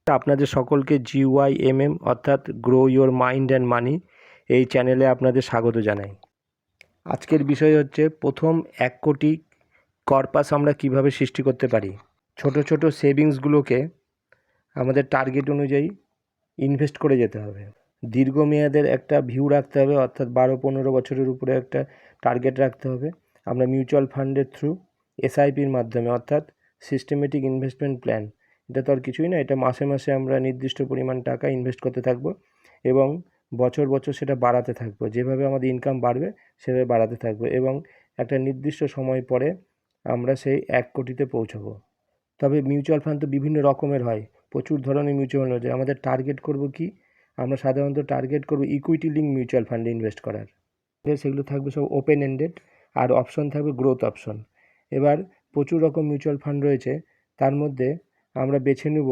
আপনাদের সকলকে GYMM অর্থাৎ grow your mind and money এই চ্যানেলে আপনাদের স্বাগত জানাই। আজকের বিষয় হচ্ছে প্রথম 1 কোটি কর্পাস আমরা কিভাবে সৃষ্টি করতে পারি। ছোট ছোট সেভিংসগুলোকে আমাদের টার্গেট অনুযায়ী ইনভেস্ট করে যেতে হবে। দীর্ঘমেয়াদের একটা ভিউ রাখতে হবে, অর্থাৎ 12-15 বছরের উপরে একটা টার্গেট রাখতে হবে। আমরা মিউচুয়াল ফান্ডের থ্রু SIPর মাধ্যমে, অর্থাৎ সিস্টেমেটিক ইনভেস্টমেন্ট প্ল্যান, এটা তো আর কিছুই না, এটা মাসে মাসে আমরা নির্দিষ্ট পরিমাণ টাকা ইনভেস্ট করতে থাকবো এবং বছর বছর সেটা বাড়াতে থাকবো। যেভাবে আমাদের ইনকাম বাড়বে সেভাবে বাড়াতে থাকবো এবং একটা নির্দিষ্ট সময় পরে আমরা সেই 1 কোটিতে পৌঁছাবো। তবে মিউচুয়াল ফান্ড তো বিভিন্ন রকমের হয়, প্রচুর ধরনের মিউচুয়াল ফান্ড হয়। আমাদের টার্গেট করব কি, আমরা সাধারণত টার্গেট করব ইকুইটি লিঙ্ক মিউচুয়াল ফান্ডে ইনভেস্ট করার। সেগুলো থাকবে সব ওপেন এন্ডেড আর অপশন থাকবে গ্রোথ অপশন। এবার প্রচুর রকম মিউচুয়াল ফান্ড রয়েছে, তার মধ্যে আমরা বেছে নেব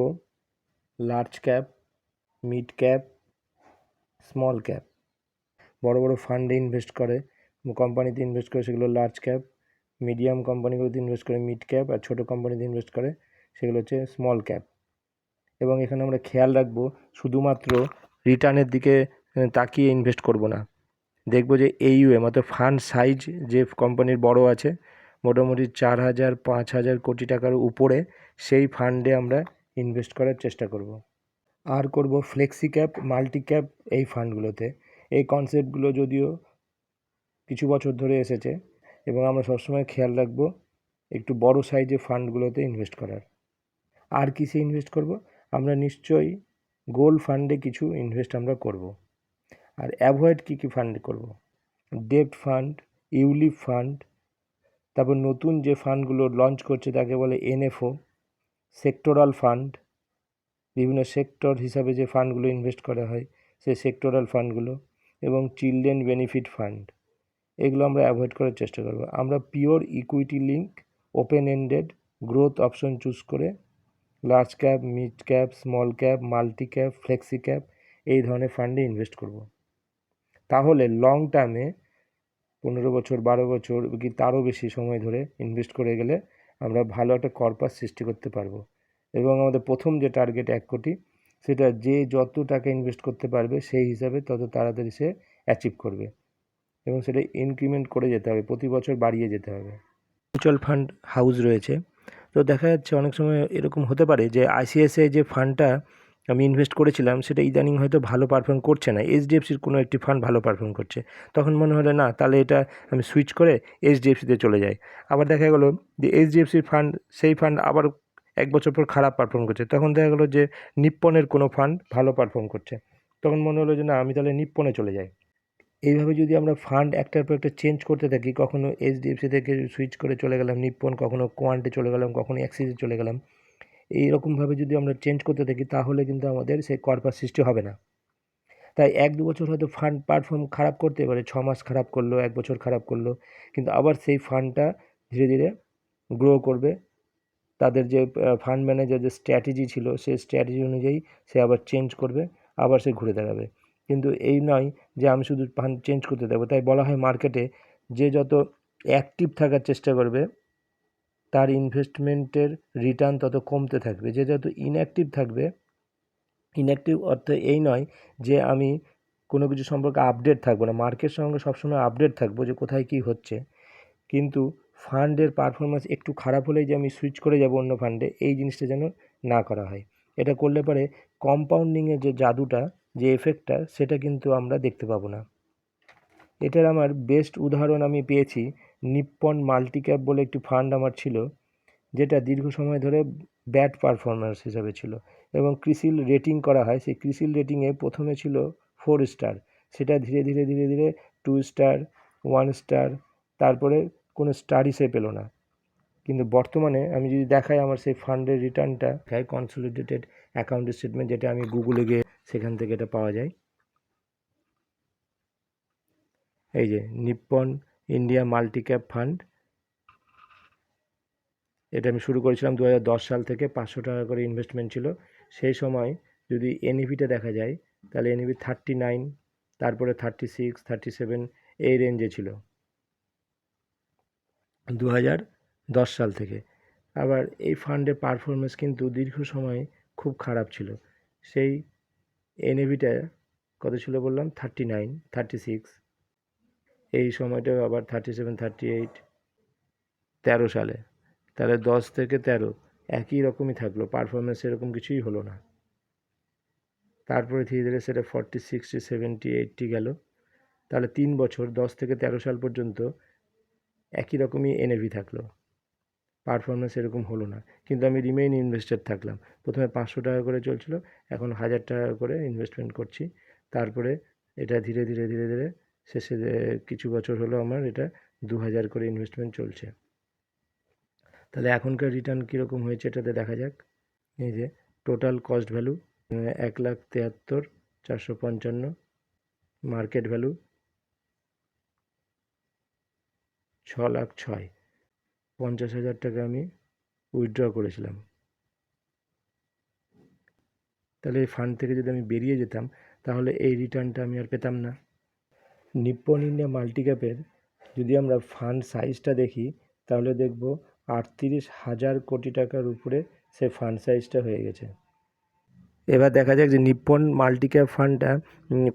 large cap, mid cap, small cap. বড় বড় ফান্ডে ইনভেস্ট করে, কোম্পানিতে ইনভেস্ট করে সেগুলো লার্জ ক্যাপ, মিডিয়াম কোম্পানিগুলোতে ইনভেস্ট করে মিড ক্যাপ, আর ছোটো কোম্পানিতে ইনভেস্ট করে সেগুলো হচ্ছে স্মল ক্যাপ। এবং এখানে আমরা খেয়াল রাখবো শুধুমাত্র রিটার্নের দিকে তাকিয়ে ইনভেস্ট করব না, দেখব যে AUM অর্থাৎ ফান্ড সাইজ যে কোম্পানির বড় আছে, মোটামুটি 4,000-5,000 কোটি টাকার উপরে, সেই ফান্ডে আমরা ইনভেস্ট করার চেষ্টা করব। আর করব ফ্লেক্সি ক্যাপ, মাল্টি ক্যাপ এই ফান্ডগুলোতে। এই কনসেপ্টগুলো যদিও কিছু বছর ধরে এসেছে এবং আমরা সবসময় খেয়াল রাখবো একটু বড় সাইজের ফান্ডগুলোতে ইনভেস্ট করার। আর কিসে ইনভেস্ট করব, আমরা নিশ্চয়ই গোল্ড ফান্ডে কিছু ইনভেস্ট আমরা করব। আর অ্যাভয়েড কী কী ফান্ড করব, ডেট ফান্ড, ইউলিপ ফান্ড, তারপর নতুন যে ফান্ডগুলো লঞ্চ করছে তাকে বলে NFO, সেক্টরাল ফান্ড, বিভিন্ন সেক্টর হিসাবে যে ফান্ডগুলো ইনভেস্ট করা হয় সেই সেক্টরাল ফান্ডগুলো, এবং চিলড্রেন বেনিফিট ফান্ড, এগুলো আমরা অ্যাভয়েড করার চেষ্টা করব। আমরা pure equity link, open ended, growth option choose করে large cap, mid cap, small cap, multi cap, flexi cap এই ধরনের ফান্ডে ইনভেস্ট করব। তাহলে লং টার্মে 15 বছর, 12 বছর কি তারও বেশি সময় ধরে ইনভেস্ট করে গেলে আমরা ভালো একটা কর্পাস সৃষ্টি করতে পারবো। এবং আমাদের প্রথম যে টার্গেট 1 কোটি, সেটা যে যত টাকা ইনভেস্ট করতে পারবে সেই হিসাবে তত তাড়াতাড়ি সে অ্যাচিভ করবে এবং সেটা ইনক্রিমেন্ট করে যেতে হবে, প্রতি বছর বাড়িয়ে যেতে হবে। মিউচুয়াল ফান্ড হাউস রয়েছে, তো দেখা যাচ্ছে অনেক সময় এরকম হতে পারে যে ICICI যে ফান্ডটা আমি ইনভেস্ট করেছিলাম সেটা ইদানিং হয়তো ভালো পারফর্ম করছে না, HDFCর কোনো একটি ফান্ড ভালো পারফর্ম করছে। তখন মনে হলো না, তাহলে এটা আমি সুইচ করে HDFCতে চলে যাই। আবার দেখা গেলো যে HDFCর ফান্ড, সেই ফান্ড আবার 1 বছর পর খারাপ পারফর্ম করছে। তখন দেখা গেলো যে নিপ্পনের কোনো ফান্ড ভালো পারফর্ম করছে, তখন মনে হলো যে না, আমি তাহলে নিপ্পনে চলে যাই। এইভাবে যদি আমরা ফান্ড একটার পর একটা চেঞ্জ করতে থাকি, কখনো HDFC থেকে সুইচ করে চলে গেলাম নিপ্পন, কখনো কোয়ান্টে চলে গেলাম, কখনো অ্যাক্সিসে চলে গেলাম, এইরকমভাবে যদি আমরা চেঞ্জ করতে থাকি তাহলে কিন্তু আমাদের সেই কর্পাস সৃষ্টি হবে না। তাই 1-2 বছর হয়তো ফান্ড পারফর্ম খারাপ করতে পারে, 6 মাস খারাপ করলো, 1 বছর খারাপ করলো, কিন্তু আবার সেই ফান্ডটা ধীরে ধীরে গ্রো করবে। তাদের যে ফান্ড ম্যানেজার যে স্ট্র্যাটেজি ছিল সেই স্ট্র্যাটেজি অনুযায়ী সে আবার চেঞ্জ করবে, আবার সে ঘুরে দাঁড়াবে। কিন্তু এই নয় যে আমি শুধু ফান্ড চেঞ্জ করতে থাকবো। তাই বলা হয় মার্কেটে যে যত অ্যাক্টিভ থাকার চেষ্টা করবে তার ইনভেস্টমেন্টের রিটার্ন তত কমতে থাকবে। যে যত ইনঅ্যাক্টিভ থাকবে, ইনঅ্যাক্টিভ অর্থ এই নয় যে আমি কোনো কিছু সম্পর্কে আপডেট থাকবো না, মার্কেট সঙ্গে সবসময় আপডেট থাকবো যে কোথায় কী হচ্ছে, কিন্তু ফান্ডের পারফরমেন্স একটু খারাপ হলেই যে আমি সুইচ করে যাব অন্য ফান্ডে, এই জিনিসটা যেন না করা হয়। এটা করলে পরে কম্পাউন্ডিংয়ের যে জাদুটা, যে এফেক্টটা, সেটা কিন্তু আমরা দেখতে পাবো না। এটার আমার বেস্ট উদাহরণ আমি পেয়েছি, নিপ্পন মাল্টি ক্যাপ বলে একটি ফান্ড আমার ছিল, যেটা দীর্ঘ সময় ধরে ব্যাড পারফরম্যান্স হিসাবে ছিল এবং ক্রিসিল রেটিং করা হয়। সেই ক্রিসিল রেটিংয়ে প্রথমে ছিল 4 স্টার, সেটা ধীরে ধীরে ধীরে ধীরে 2 স্টার, 1 স্টার, তারপরে কোনো স্টারই সে পেল না। কিন্তু বর্তমানে আমি যদি দেখাই আমার সেই ফান্ডের রিটার্নটা, কনসলিডেটেড অ্যাকাউন্ট স্টেটমেন্ট, যেটা আমি গুগলে গিয়ে সেখান থেকে এটা পাওয়া যায়। এই যে Nippon India multi cap fund, এটা আমি শুরু করেছিলাম 2010 সাল থেকে, 500 টাকা করে ইনভেস্টমেন্ট ছিল। সেই সময় যদি NAV-টা দেখা যায় তাহলে NAV 39, তারপরে 36, 37 এই রেঞ্জে ছিল 2010 সাল থেকে। আবার এই ফান্ডের পারফরমেন্স কিন্তু দীর্ঘ সময় খুব খারাপ ছিল। সেই এনএভিটা কত ছিল বললাম, 39, 36, এই সময়টা আবার 37, 38, 13 সালে। তাহলে 10 থেকে 13 একই রকমই থাকলো, পারফরমেন্স এরকম কিছুই হলো না। তারপরে ধীরে ধীরে সেটা 40, 60, 70, 80 গেল। তাহলে 3 বছর 10 থেকে 13 সাল পর্যন্ত একই রকমই এনএভি থাকলো, পারফরমেন্স এরকম হলো না। কিন্তু আমি রিমেইন ইনভেস্টেড থাকলাম। প্রথমে 500 টাকা করে চলছিল, এখন 1000 টাকা করে ইনভেস্টমেন্ট করছি। তারপরে এটা ধীরে ধীরে ধীরে ধীরে শেষে কিছু বছর হলো আমার এটা 2000 করে ইনভেস্টমেন্ট চলছে। তাহলে এখনকার রিটার্ন কীরকম হয়েছে এটাতে দেখা যাক। এই যে total cost value 1,73,455, market value 6,06,000, 50,000 টাকা আমি উইথড্র করেছিলাম। তাহলে এই ফান্ড থেকে যদি আমি বেরিয়ে যেতাম তাহলে এই রিটার্নটা আমি আর পেতাম না। নিপ্পন ইন্ডিয়া মাল্টিক্যাপের যদি আমরা ফান্ড সাইজটা দেখি তাহলে দেখব 38,000 কোটি টাকার উপরে সে ফান্ড সাইজটা হয়ে গেছে। এবার দেখা যাক যে নিপ্পন মাল্টিক্যাপ ফান্ডটা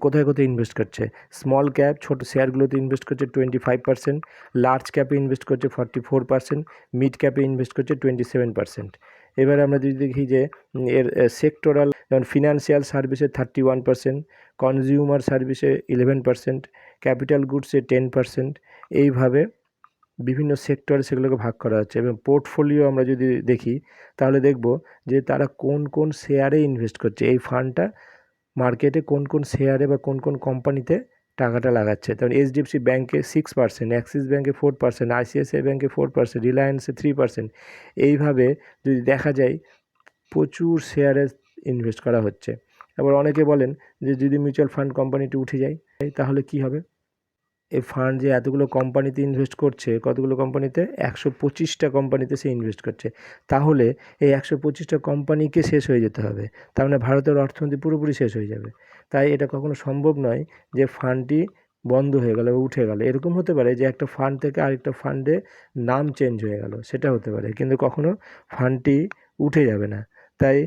কোথায় কোথায় ইনভেস্ট করছে। স্মল ক্যাপ ছোটো শেয়ারগুলোতে ইনভেস্ট করছে 25%, লার্জ ক্যাপে ইনভেস্ট করছে 44%, মিড ক্যাপে ইনভেস্ট করছে 27%। এবার আমরা যদি দেখি যে এর সেক্টরাল, যেমন ফিনান্সিয়াল সার্ভিসে 31%, কনজিউমার সার্ভিসে 11%, ক্যাপিটাল গুডসে 10%, এইভাবে বিভিন্ন সেক্টরে সেগুলোকে ভাগ করা হচ্ছে। এবং পোর্টফোলিও আমরা যদি দেখি তাহলে দেখব যে তারা কোন কোন শেয়ারে ইনভেস্ট করছে, এই ফান্ডটা মার্কেটে কোন কোন শেয়ারে বা কোন কোন কোম্পানিতে টাকাটা লাগাচ্ছে। যেমন এইচডিএফসি ব্যাঙ্কে 6%, অ্যাক্সিস ব্যাঙ্কে 4%, আইসিআইসিআই ব্যাঙ্কে 4%, রিলায়েন্সে 3%। এইভাবে যদি দেখা যায় প্রচুর শেয়ারে ইনভেস্ট করা হচ্ছে। আবার অনেকে বলেন যে যদি মিউচুয়াল ফান্ড কোম্পানিটি উঠে যায় তাহলে কি হবে। এই ফান্ড যে এতগুলো কোম্পানিতে ইনভেস্ট করছে, কতগুলো কোম্পানিতে, 125টা কোম্পানিতে সে ইনভেস্ট করছে। তাহলে এই 125টা কোম্পানিকে শেষ হয়ে যেতে হবে, তার মানে ভারতের অর্থনীতি পুরোপুরি শেষ হয়ে যাবে। তাই এটা কখনো সম্ভব নয় যে ফান্ডটি বন্ধ হয়ে গেল বা উঠে গেল। এরকম হতে পারে যে একটা ফান্ড থেকে আরেকটা ফান্ডে নাম চেঞ্জ হয়ে গেল, সেটা হতে পারে, কিন্তু কখনো ফান্ডটি উঠে যাবে না। তাই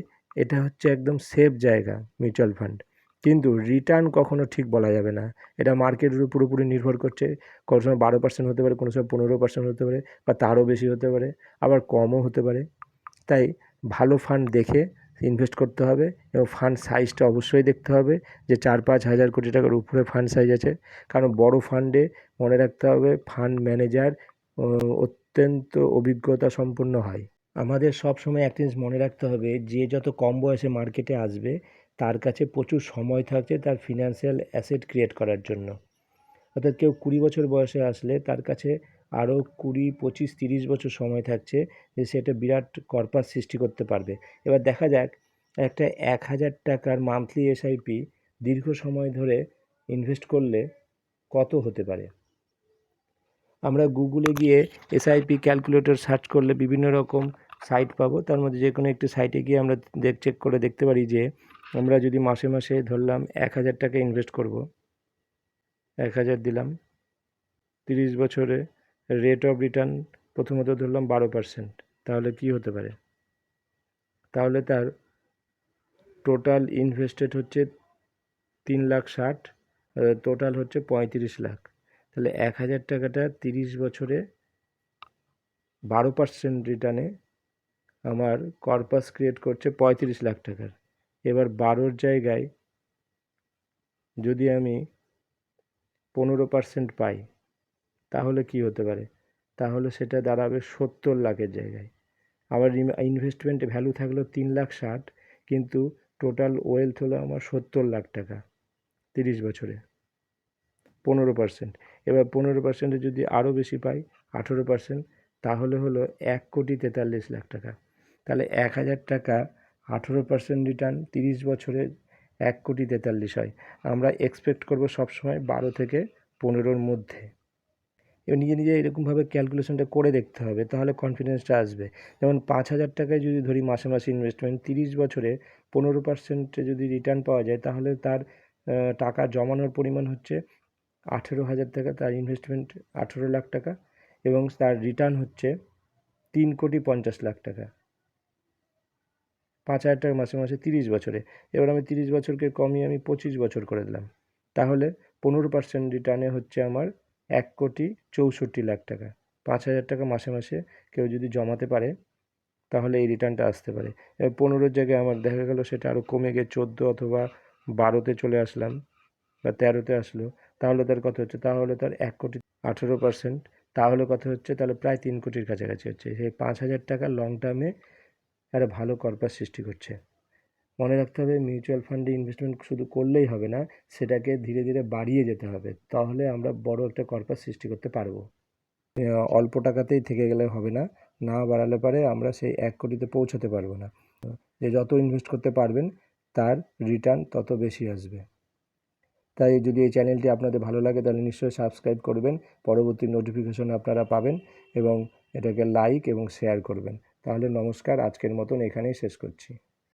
এটা হচ্ছে একদম সেফ জায়গা মিউচুয়াল ফান্ড। কিন্তু রিটার্ন কখনো ঠিক বলা যাবে না, এটা মার্কেটের উপর পুরোপুরি নির্ভর করছে। কোনো সময় 12% হতে পারে, কোনো সময় 15% হতে পারে, বা তারও বেশি হতে পারে, আবার কমও হতে পারে। তাই ভালো ফান্ড দেখে ইনভেস্ট করতে হবে এবং ফান্ড সাইজটা অবশ্যই দেখতে হবে যে 4-5 হাজার কোটি টাকার উপরে ফান্ড সাইজ আছে। কারণ বড় ফান্ডে মনে রাখতে হবে ফান্ড ম্যানেজার অত্যন্ত অভিজ্ঞতা সম্পন্ন হয়। আমাদের সব সময় একটা জিনিস মনে রাখতে হবে, যে যত কম বয়সে মার্কেটে আসবে তার কাছে প্রচুর সময় থাকছে তার ফিনান্সিয়াল অ্যাসেট ক্রিয়েট করার জন্য। অর্থাৎ কেউ 20 বছর বয়সে আসলে তার কাছে আরও 20, 25, 30 বছর সময় থাকছে যে সে একটা বিরাট কর্পাস সৃষ্টি করতে পারবে। এবার দেখা যাক একটা 1,000 টাকার মান্থলি এসআইপি দীর্ঘ সময় ধরে ইনভেস্ট করলে কত হতে পারে। আমরা গুগলে গিয়ে এসআইপি ক্যালকুলেটর সার্চ করলে বিভিন্ন রকম সাইট পাবো, তার মধ্যে যে কোনো একটি সাইটে গিয়ে আমরা চেক করে দেখতে পারি যে আমরা যদি মাসে মাসে ধরলাম 1,000 টাকা ইনভেস্ট করব, 1,000 দিলাম, 30 বছরে রেট অফ রিটার্ন প্রথমত ধরলাম 12%, তাহলে কি হতে পারে। তাহলে তার টোটাল ইনভেস্টেড হচ্ছে 3,60,000, টোটাল হচ্ছে 35 লাখ। তাহলে 1,000 টাকাটা 30 বছরে 12% রিটার্নে আমার কর্পাস ক্রিয়েট করছে 35 লাখ টাকার। এবার 12-র জায়গায় যদি আমি 15% পাই তাহলে কি হতে পারে, তাহলে সেটা দাঁড়াবে 70 লাখের জায়গায়। আবার ইনভেস্টমেন্টে ভ্যালু থাকলো 3,60,000, কিন্তু টোটাল ওয়েলথ হলো আমার 70 লাখ টাকা 30 বছরে, 15%। এবার 15%-এ যদি আরও বেশি পাই, 18%, তাহলে হলো 1,43,00,000 টাকা। তাহলে 1,000 টাকা 18% রিটার্ন 30 বছরে 1,43,00,000 হয়। আমরা এক্সপেক্ট করবো সবসময় 12 থেকে 15-র মধ্যে। এবার নিজে নিজে এরকমভাবে ক্যালকুলেশনটা করে দেখতে হবে, তাহলে কনফিডেন্সটা আসবে। যেমন 5,000 টাকায় যদি ধরি মাসে মাসে ইনভেস্টমেন্ট, 30 বছরে 15%-এ যদি রিটার্ন পাওয়া যায় তাহলে তার টাকা জমানোর পরিমাণ হচ্ছে 18,000 টাকা, তার ইনভেস্টমেন্ট 18 লাখ টাকা, এবং তার রিটার্ন হচ্ছে 3,50,00,000 টাকা। 5,000 টাকা মাসে মাসে 30 বছরে। এবার আমি 30 বছরকে কমিয়ে আমি 25 বছর করে দিলাম। তাহলে 15% রিটার্নে হচ্ছে আমার 1,64,00,000 টাকা। 5,000 টাকা মাসে মাসে কেউ যদি জমাতে পারে তাহলে এই রিটার্নটা আসতে পারে। এবার 15-র জায়গায় আমার দেখা গেল সেটা আরও কমে গিয়ে 14 অথবা 12-তে চলে আসলাম বা 13-তে আসলো, তাহলে তার কত হচ্ছে? তাহলে তার 1,18%, তাহলে কত হচ্ছে? তাহলে প্রায় 3 কোটির কাছাকাছি হচ্ছে। সেই 5,000 টাকা লং টার্মে একটা ভালো কর্পাস সৃষ্টি করছে। মনে রাখতে হবে মিউচুয়াল ফান্ডে ইনভেস্টমেন্ট শুধু করলেই হবে না, সেটাকে ধীরে ধীরে বাড়িয়ে যেতে হবে, তাহলে আমরা বড় একটা কর্পাস সৃষ্টি করতে পারবো। অল্প টাকাতেই থেকে গেলে হবে না, না বাড়ালে পারে আমরা সেই 1 কোটিতে পৌঁছাতে পারবো না। যে যত ইনভেস্ট করতে পারবেন তার রিটার্ন তত বেশি আসবে। তাই যদি এই চ্যানেলটি আপনাদের ভালো লাগে তাহলে নিশ্চয়ই সাবস্ক্রাইব করবেন, পরবর্তী নোটিফিকেশন আপনারা পাবেন এবং এটাকে লাইক এবং শেয়ার করবেন। তাহলে নমস্কার, আজকের মতন এখানেই শেষ করছি।